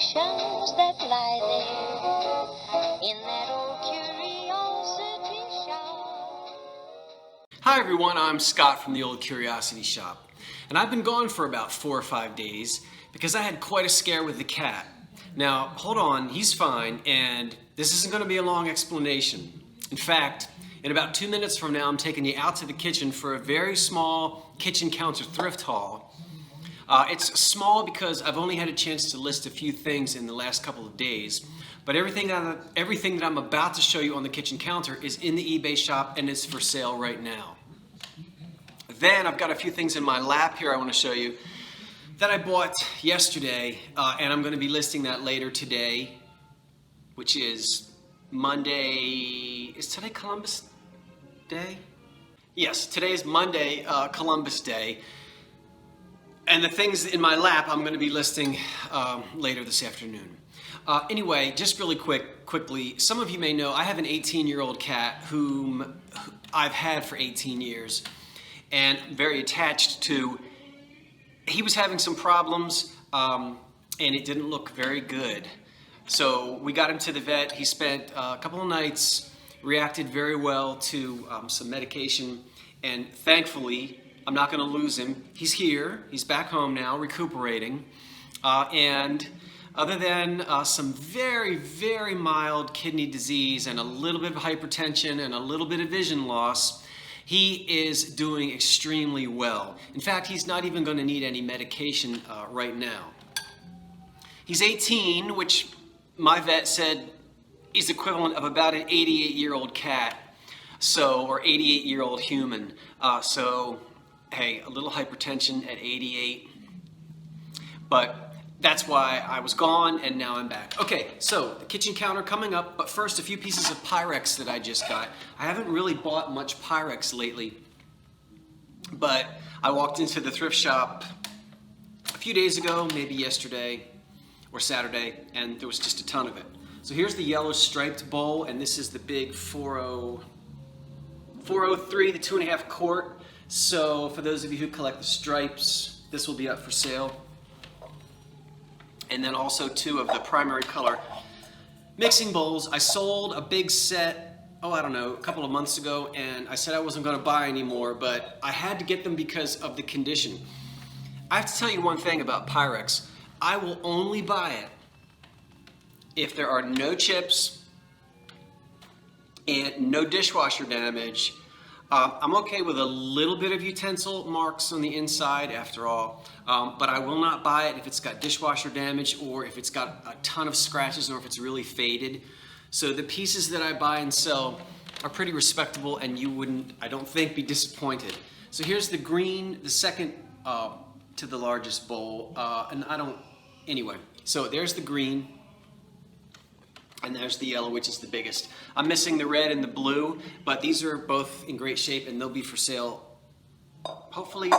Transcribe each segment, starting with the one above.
reflections that lie there in that old curiosity shop. Hi everyone, I'm Scott from the Old Curiosity Shop, and I've been gone for about 4 or 5 days because I had quite a scare with the cat. Now, hold on, he's fine, and this isn't going to be a long explanation. In fact, in about 2 minutes from now, I'm taking you out to the kitchen for a very small kitchen counter thrift haul. It's small because I've only had a chance to list a few things in the last couple of days, but everything that I'm about to show you on the kitchen counter is in the eBay shop and it's for sale right now. Then I've got a few things in my lap here I want to show you that I bought yesterday, and I'm going to be listing that later today, which is Monday. Is today Columbus Day? Yes, today is Monday, Columbus Day. And the things in my lap I'm going to be listing later this afternoon. Anyway, just really quickly, some of you may know I have an 18-year-old cat whom I've had for 18 years and very attached to. He was having some problems and it didn't look very good. So we got him to the vet. He spent a couple of nights, reacted very well to some medication, and thankfully, I'm not going to lose him. He's here. He's back home now, recuperating. And other than some very, very mild kidney disease and a little bit of hypertension and a little bit of vision loss, he is doing extremely well. In fact, he's not even going to need any medication right now. He's 18, which my vet said is equivalent of about an 88-year-old cat, or 88-year-old human. So, hey, a little hypertension at 88, but that's why I was gone and now I'm back. Okay, so the kitchen counter coming up, but first a few pieces of Pyrex that I just got. I haven't really bought much Pyrex lately, but I walked into the thrift shop a few days ago, maybe yesterday or Saturday, and there was just a ton of it. So here's the yellow striped bowl, and this is the big 403, the 2.5 quart. So for those of you who collect the stripes, this will be up for sale. And then also 2 of the primary color mixing bowls. I sold a big set, I don't know, a couple of months ago, and I said I wasn't going to buy anymore, but I had to get them because of the condition. I have to tell you one thing about Pyrex. I will only buy it if there are no chips and no dishwasher damage. I'm okay with a little bit of utensil marks on the inside after all, but I will not buy it if it's got dishwasher damage or if it's got a ton of scratches or if it's really faded. So the pieces that I buy and sell are pretty respectable and you wouldn't, I don't think, be disappointed. So here's the green, the second to the largest bowl, anyway, so there's the green. And there's the yellow, which is the biggest. I'm missing the red and the blue, but these are both in great shape and they'll be for sale hopefully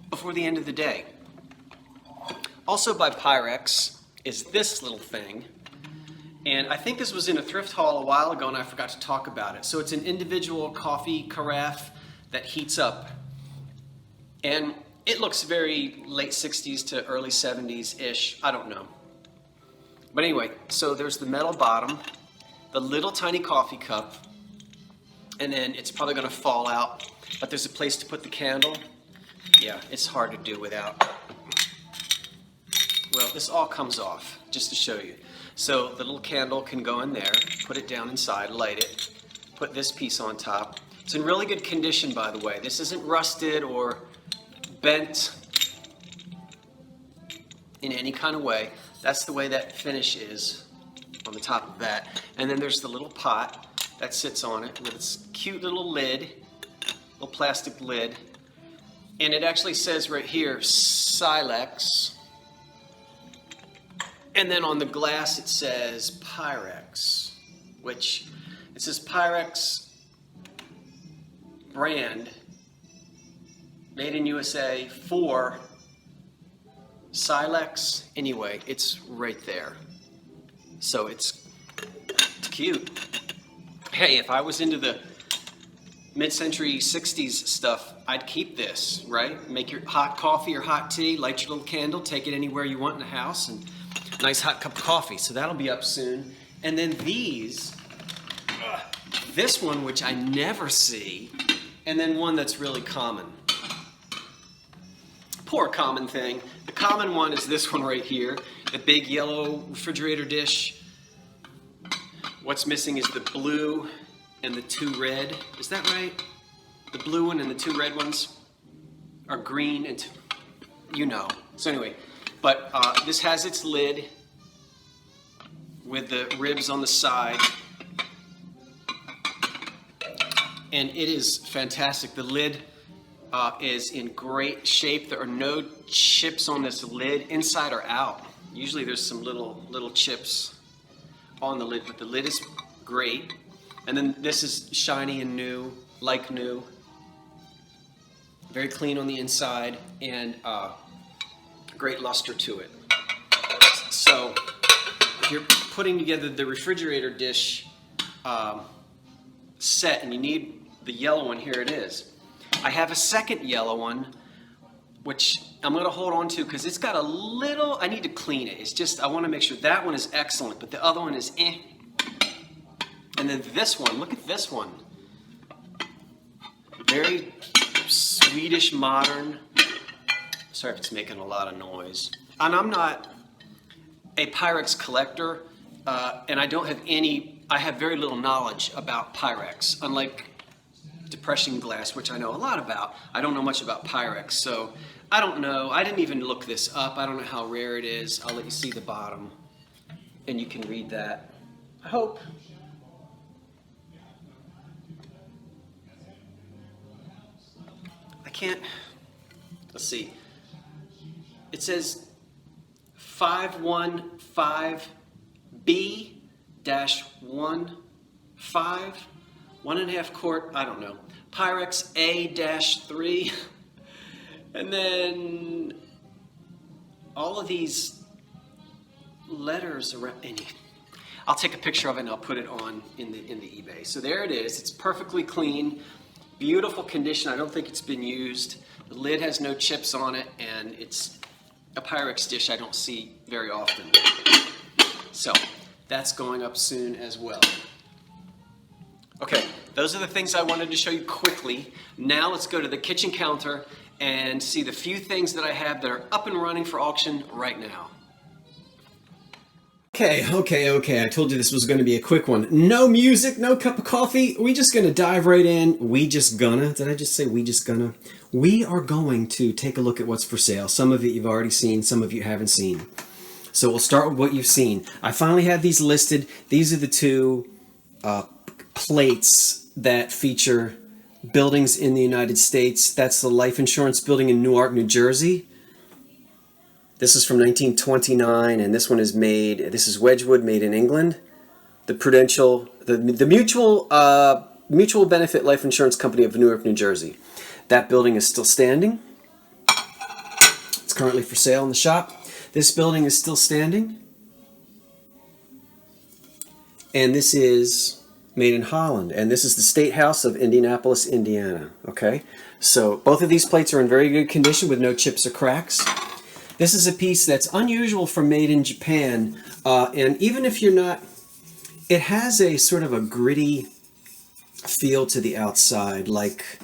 before the end of the day. Also by Pyrex is this little thing. And I think this was in a thrift haul a while ago and I forgot to talk about it. So it's an individual coffee carafe that heats up. And it looks very late 60s to early 70s-ish, I don't know. But anyway, so there's the metal bottom, the little tiny coffee cup, and then it's probably going to fall out, but there's a place to put the candle. Yeah, it's hard to do without. Well, this all comes off, just to show you. So the little candle can go in there, put it down inside, light it, put this piece on top. It's in really good condition, by the way. This isn't rusted or bent in any kind of way. That's the way that finish is on the top of that. And then there's the little pot that sits on it with its cute little lid, little plastic lid. And it actually says right here, Silex. And then on the glass it says Pyrex, which it says Pyrex brand, made in USA for Silex. Anyway, it's right there. So it's cute. Hey, if I was into the mid-century 60s stuff, I'd keep this, right? Make your hot coffee or hot tea, light your little candle, take it anywhere you want in the house, and nice hot cup of coffee. So that'll be up soon. And then these, this one, which I never see, and then one that's really common. Poor common thing. The common one is this one right here, the big yellow refrigerator dish. What's missing is the blue and the 2 red. Is that right? The blue one and the 2 red ones are green and you know. So anyway, but this has its lid with the ribs on the side. And it is fantastic. The lid is in great shape. There are no chips on this lid, inside or out. Usually there's some little chips on the lid, but the lid is great. And then this is shiny and new, like new. Very clean on the inside and great luster to it. So if you're putting together the refrigerator dish set and you need the yellow one, here it is. I have a second yellow one, which I'm going to hold on to because it's got a little, I need to clean it. It's just, I want to make sure that one is excellent, but the other one is eh. And then this one, look at this one. Very Swedish modern. Sorry if it's making a lot of noise. And I'm not a Pyrex collector, and I don't have any, I have very little knowledge about Pyrex. Unlike depression glass, which I know a lot about, I don't know much about Pyrex. So I don't know. I didn't even look this up. I don't know how rare it is. I'll let you see the bottom, and you can read that. I hope. I can't. Let's see. It says 515B-15, 1.5 quart, I don't know. Pyrex A-3. And then all of these letters around. I'll take a picture of it and I'll put it on in the eBay. So there it is. It's perfectly clean, beautiful condition. I don't think it's been used. The lid has no chips on it, and it's a Pyrex dish I don't see very often. So that's going up soon as well. Okay, those are the things I wanted to show you quickly. Now let's go to the kitchen counter and see the few things that I have that are up and running for auction right now. Okay. I told you this was going to be a quick one. No music, no cup of coffee. We just going to dive right in. Did I just say we just gonna? We are going to take a look at what's for sale. Some of it you've already seen, some of you haven't seen. So we'll start with what you've seen. I finally had these listed. These are the two plates that feature buildings in the United States. That's the life insurance building in Newark, New Jersey. This is from 1929, and this one is made, this is Wedgwood, made in England. The Prudential, the Mutual Benefit Life Insurance Company of Newark, New Jersey. That building is still standing. It's currently for sale in the shop. This building is still standing. And this is made in Holland, and this is the State House of Indianapolis, Indiana. Okay, so both of these plates are in very good condition with no chips or cracks. This is a piece that's unusual for made in Japan, and even if you're not, it has a sort of a gritty feel to the outside, like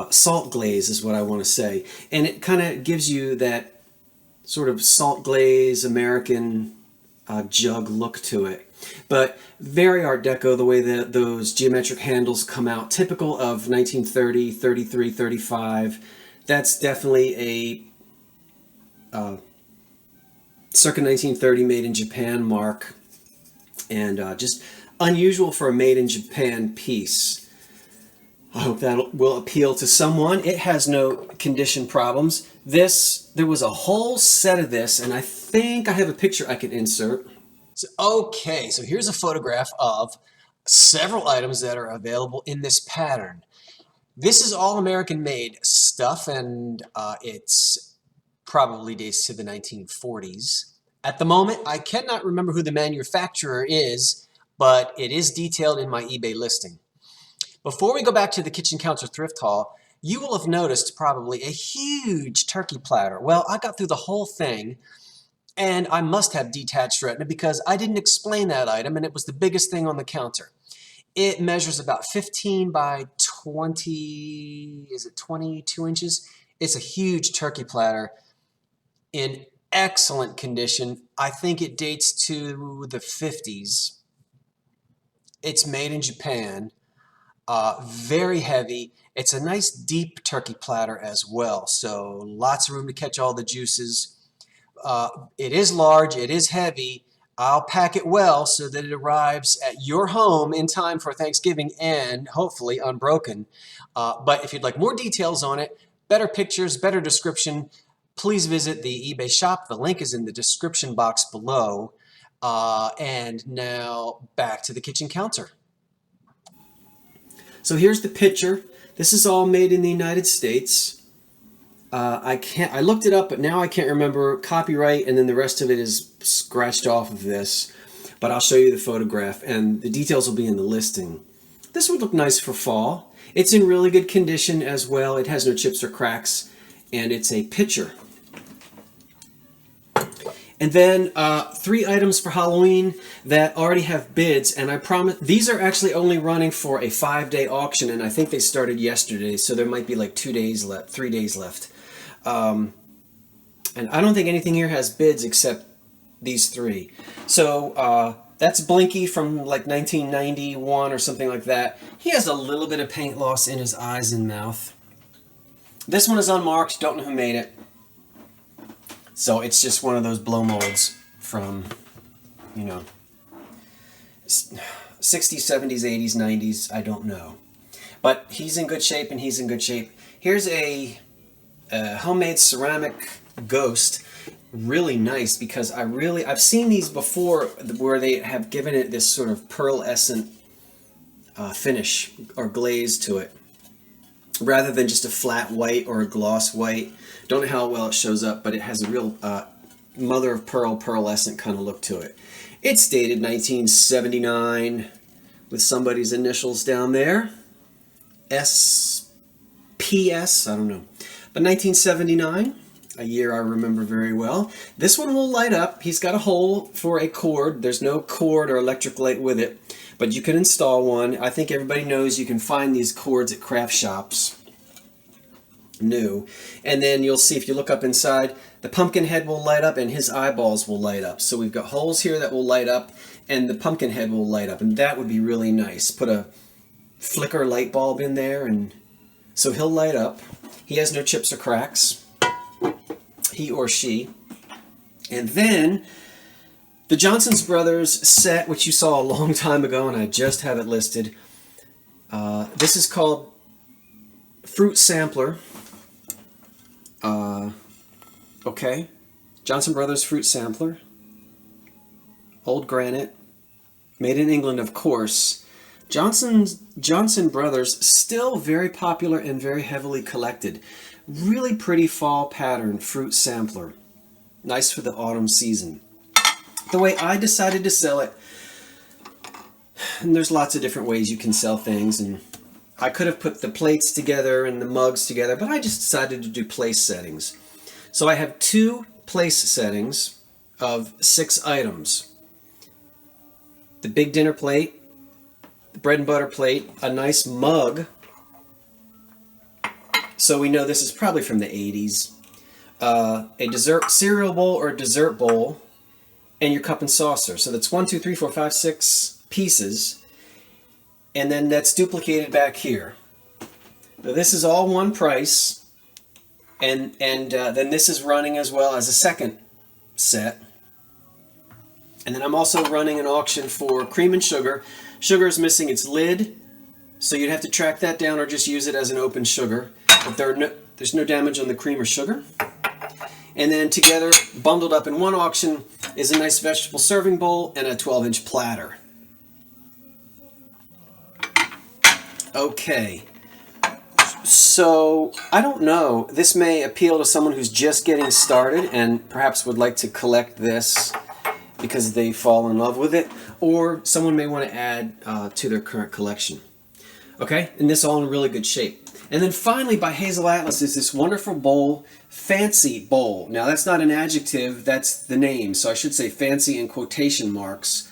salt glaze is what I want to say, and it kind of gives you that sort of salt glaze American jug look to it. But very Art Deco, the way that those geometric handles come out, typical of 1930, 33, 35. That's definitely a circa 1930 made in Japan mark, and just unusual for a made in Japan piece. I hope that will appeal to someone. It has no condition problems. There was a whole set of this, and I think I have a picture I can insert. Okay, so here's a photograph of several items that are available in this pattern. This is all American made stuff, and it's probably dates to the 1940s. At the moment, I cannot remember who the manufacturer is, but it is detailed in my eBay listing. Before we go back to the kitchen counter thrift haul, you will have noticed probably a huge turkey platter. Well, I got through the whole thing And I must have detached retina because I didn't explain that item, and it was the biggest thing on the counter. It measures about 15 by 20, is it 22 inches? It's a huge turkey platter in excellent condition. I think it dates to the 50s. It's made in Japan. Very heavy. It's a nice deep turkey platter as well, so lots of room to catch all the juices. It is large, it is heavy. I'll pack it well so that it arrives at your home in time for Thanksgiving and hopefully unbroken. But if you'd like more details on it, better pictures, better description, please visit the eBay shop. The link is in the description box below. And now back to the kitchen counter. So here's the picture. This is all made in the United States. I looked it up, but now I can't remember copyright, and then the rest of it is scratched off of this. But I'll show you the photograph, and the details will be in the listing. This would look nice for fall. It's in really good condition as well. It has no chips or cracks, and it's a pitcher. And then 3 items for Halloween that already have bids, and I promise these are actually only running for a 5-day auction, and I think they started yesterday, so there might be like 2 days left, 3 days left. And I don't think anything here has bids except these 3. So that's Blinky from like 1991 or something like that. He has a little bit of paint loss in his eyes and mouth. This one is unmarked, don't know who made it. So it's just one of those blow molds from, you know, 60s, 70s, 80s, 90s, I don't know. But he's in good shape and he's in good shape. Here's a homemade ceramic ghost. Really nice because I've seen these before where they have given it this sort of pearlescent finish or glaze to it, rather than just a flat white or a gloss white. Don't know how well it shows up, but it has a real mother of pearl, pearlescent kind of look to it. It's dated 1979 with somebody's initials down there. SPS, I don't know. But 1979, a year I remember very well. This one will light up. He's got a hole for a cord. There's no cord or electric light with it, but you can install one. I think everybody knows you can find these cords at craft shops. New. And then you'll see if you look up inside, the pumpkin head will light up and his eyeballs will light up. So we've got holes here that will light up and the pumpkin head will light up, and that would be really nice. Put a flicker light bulb in there and so he'll light up. He has no chips or cracks, he or she. And then the Johnson Brothers set, which you saw a long time ago and I just have it listed. This is called Fruit Sampler. Okay, Johnson Brothers Fruit Sampler, old granite, made in England, of course. Johnson Brothers, still very popular and very heavily collected. Really pretty fall pattern fruit sampler, nice for the autumn season. The way I decided to sell it, and there's lots of different ways you can sell things, and I could have put the plates together and the mugs together, but I just decided to do place settings. So I have 2 place settings of 6 items. The big dinner plate, the bread and butter plate, a nice mug, so we know this is probably from the 80s, a dessert cereal bowl or dessert bowl, and your cup and saucer. So that's 1, 2, 3, 4, 5, 6 pieces. And then that's duplicated back here. Now this is all one price, and then this is running as well as a second set. And then I'm also running an auction for cream and sugar. Sugar is missing its lid, so you'd have to track that down or just use it as an open sugar. But there's no damage on the cream or sugar. And then together, bundled up in one auction, is a nice vegetable serving bowl and a 12-inch platter. Okay, so I don't know. This may appeal to someone who's just getting started and perhaps would like to collect this because they fall in love with it, or someone may want to add to their current collection. Okay, and this all in really good shape. And then finally by Hazel Atlas is this wonderful bowl, Fancy Bowl. Now that's not an adjective, that's the name. So I should say fancy in quotation marks.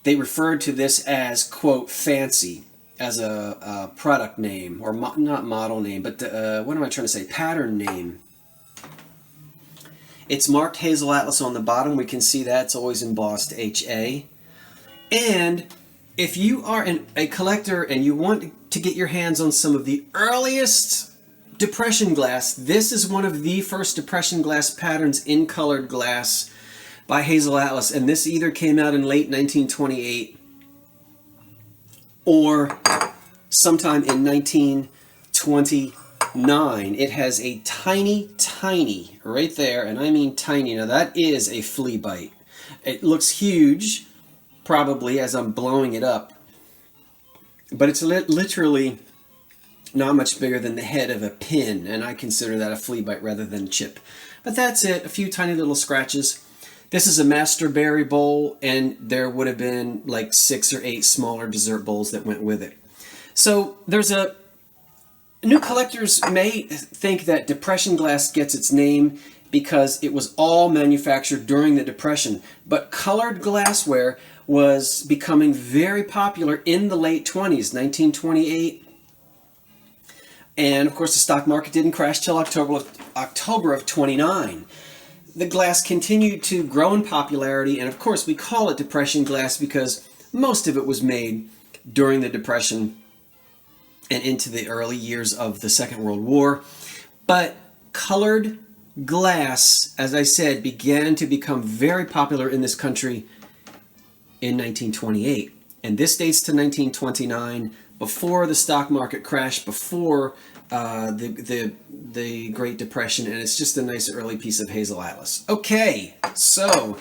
They referred to this as, quote, fancy, as a product name, or not model name, but what am I trying to say? Pattern name. It's marked Hazel Atlas on the bottom. We can see that. It's always embossed HA. And if you are a collector and you want to get your hands on some of the earliest Depression glass, this is one of the first Depression glass patterns in colored glass by Hazel Atlas. And this either came out in late 1928 or sometime in 1929. It has a tiny, tiny, right there, and I mean tiny. Now that is a flea bite. It looks huge, probably, as I'm blowing it up. But it's literally not much bigger than the head of a pin, and I consider that a flea bite rather than a chip. But that's it, a few tiny little scratches. This is a master berry bowl, and there would have been like 6 or 8 smaller dessert bowls that went with it. So there's new collectors may think that Depression glass gets its name because it was all manufactured during the Depression, but colored glassware was becoming very popular in the late 20s, 1928. And of course the stock market didn't crash till October of 29. The glass continued to grow in popularity, and of course we call it Depression glass because most of it was made during the Depression and into the early years of the Second World War. But colored glass, as I said, began to become very popular in this country in 1928. And this dates to 1929, before the stock market crashed, before the Great Depression, and it's just a nice early piece of Hazel Atlas. Okay, so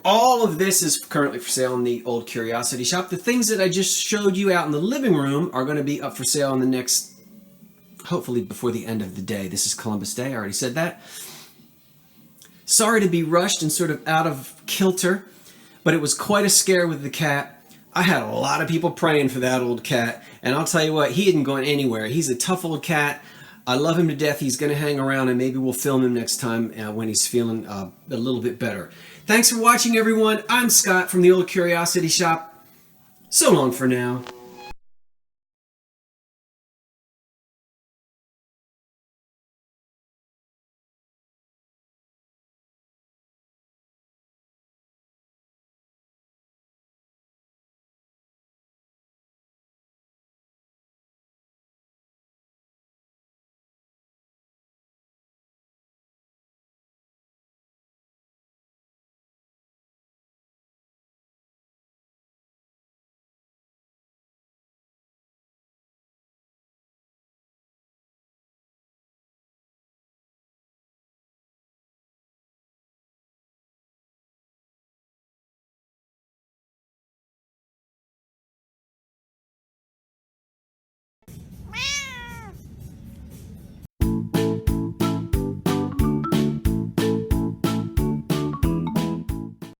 all of this is currently for sale in the Old Curiosity Shop. The things that I just showed you out in the living room are going to be up for sale in the next, hopefully before the end of the day. This is Columbus Day, I already said that. Sorry to be rushed and sort of out of kilter, but it was quite a scare with the cat. I had a lot of people praying for that old cat, and I'll tell you what, he isn't going anywhere. He's a tough old cat. I love him to death. He's going to hang around, and maybe we'll film him next time when he's feeling a little bit better. Thanks for watching, everyone. I'm Scott from the Old Curiosity Shop. So long for now.